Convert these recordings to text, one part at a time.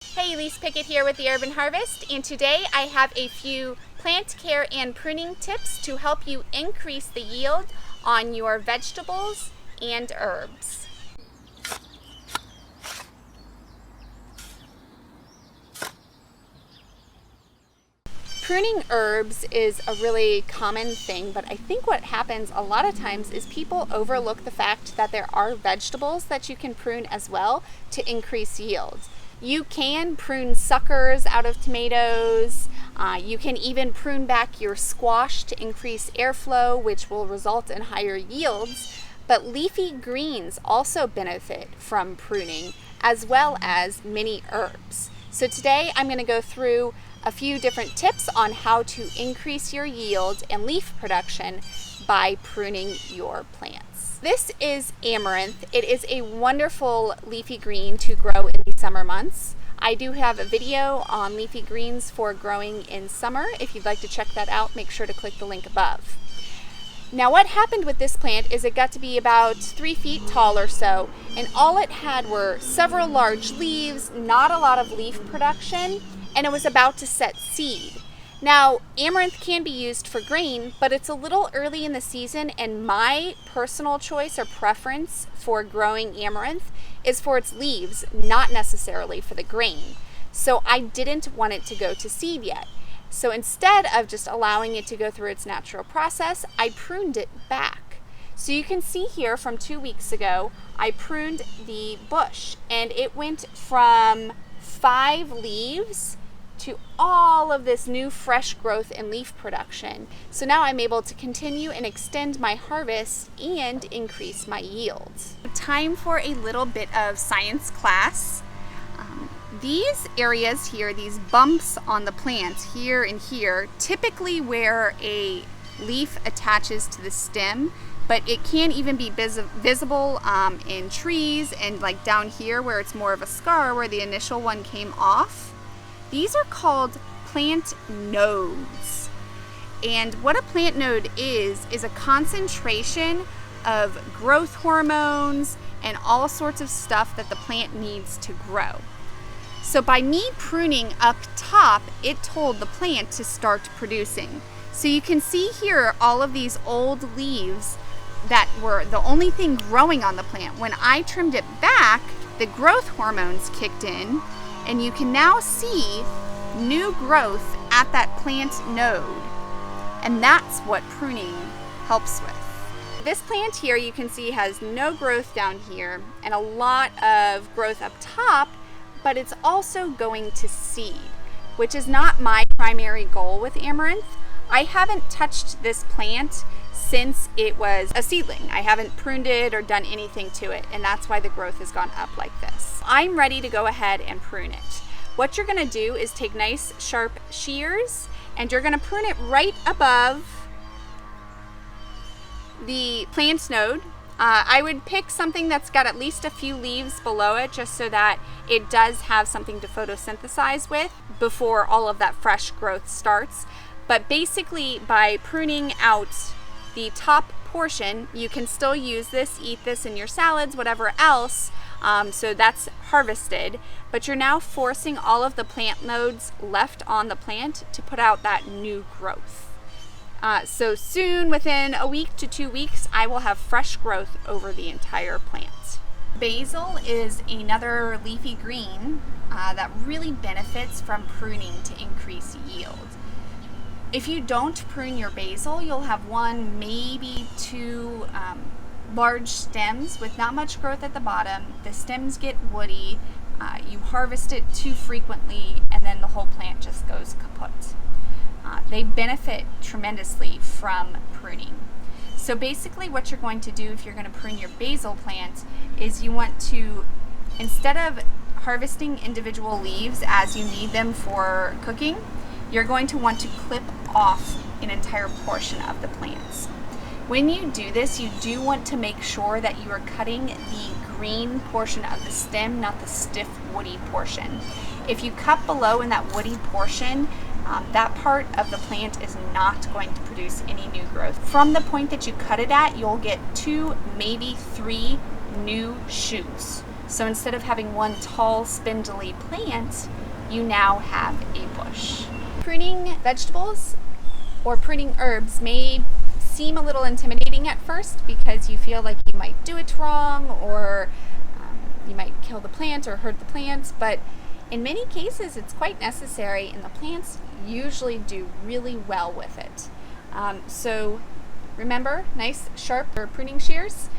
Hey, Elise Pickett here with the Urban Harvest, and today I have a few plant care and pruning tips to help you increase the yield on your vegetables and herbs. Pruning herbs is a really common thing, but I think what happens a lot of times is people overlook the fact that there are vegetables that you can prune as well to increase yields. You can prune suckers out of tomatoes. You can even prune back your squash to increase airflow, which will result in higher yields. But leafy greens also benefit from pruning, as well as many herbs. So today I'm going to go through a few different tips on how to increase your yield and leaf production by pruning your plants. This is amaranth. It is a wonderful leafy green to grow in the summer months. I do have a video on leafy greens for growing in summer. If you'd like to check that out, make sure to click the link above. Now what happened with this plant is it got to be about 3 feet tall or so, and all it had were several large leaves, not a lot of leaf production, and it was about to set seed. Now, amaranth can be used for grain, but it's a little early in the season, and my personal choice or preference for growing amaranth is for its leaves, not necessarily for the grain. So I didn't want it to go to seed yet. So instead of just allowing it to go through its natural process, I pruned it back. So you can see here from 2 weeks ago, I pruned the bush, and it went from 5 leaves to all of this new fresh growth and leaf production. So now I'm able to continue and extend my harvest and increase my yields. Time for a little bit of science class. These areas here, these bumps on the plant here and here, typically where a leaf attaches to the stem, but it can even be visible in trees and like down here where it's more of a scar where the initial one came off. These are called plant nodes. And what a plant node is a concentration of growth hormones and all sorts of stuff that the plant needs to grow. So by me pruning up top, it told the plant to start producing. So you can see here all of these old leaves that were the only thing growing on the plant. When I trimmed it back, the growth hormones kicked in, and you can now see new growth at that plant node. And that's what pruning helps with. This plant here you can see has no growth down here and a lot of growth up top, but it's also going to seed, which is not my primary goal with amaranth. I haven't touched this plant since it was a seedling. I haven't pruned it or done anything to it, and that's why the growth has gone up like this. I'm ready to go ahead and prune it. What you're gonna do is take nice sharp shears, and you're gonna prune it right above the plant node. I would pick something that's got at least a few leaves below it, just so that it does have something to photosynthesize with before all of that fresh growth starts. But basically, by pruning out the top portion, you can still use this, eat this in your salads, whatever else, so that's harvested. But you're now forcing all of the plant nodes left on the plant to put out that new growth. So soon, within a week to 2 weeks, I will have fresh growth over the entire plant. Basil is another leafy green that really benefits from pruning to increase yield. If you don't prune your basil, you'll have 1, maybe 2 large stems with not much growth at the bottom. The stems get woody, you harvest it too frequently, and then the whole plant just goes kaput. They benefit tremendously from pruning. So basically what you're going to do if you're going to prune your basil plant is you want to, instead of harvesting individual leaves as you need them for cooking, you're going to want to clip off an entire portion of the plants. When you do this, you do want to make sure that you are cutting the green portion of the stem, not the stiff woody portion. If you cut below in that woody portion, that part of the plant is not going to produce any new growth. From the point that you cut it at, you'll get 2, maybe 3 new shoots So instead of having one tall, spindly plant, you now have a bush. Pruning vegetables or pruning herbs may seem a little intimidating at first because you feel like you might do it wrong, or you might kill the plant or hurt the plant, but in many cases it's quite necessary, and the plants usually do really well with it. So remember, nice sharp pruning shears,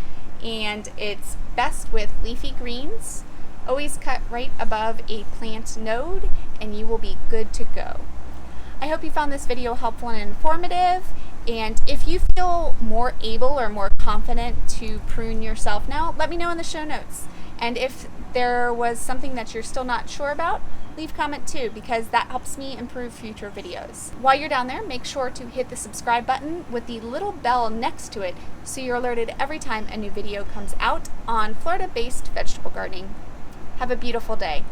and it's best with leafy greens. Always cut right above a plant node and you will be good to go. I hope you found this video helpful and informative, and if you feel more able or more confident to prune yourself now, let me know in the show notes. And if there was something that you're still not sure about, leave a comment too, because that helps me improve future videos. While you're down there, make sure to hit the subscribe button with the little bell next to it so you're alerted every time a new video comes out on Florida-based vegetable gardening. Have a beautiful day.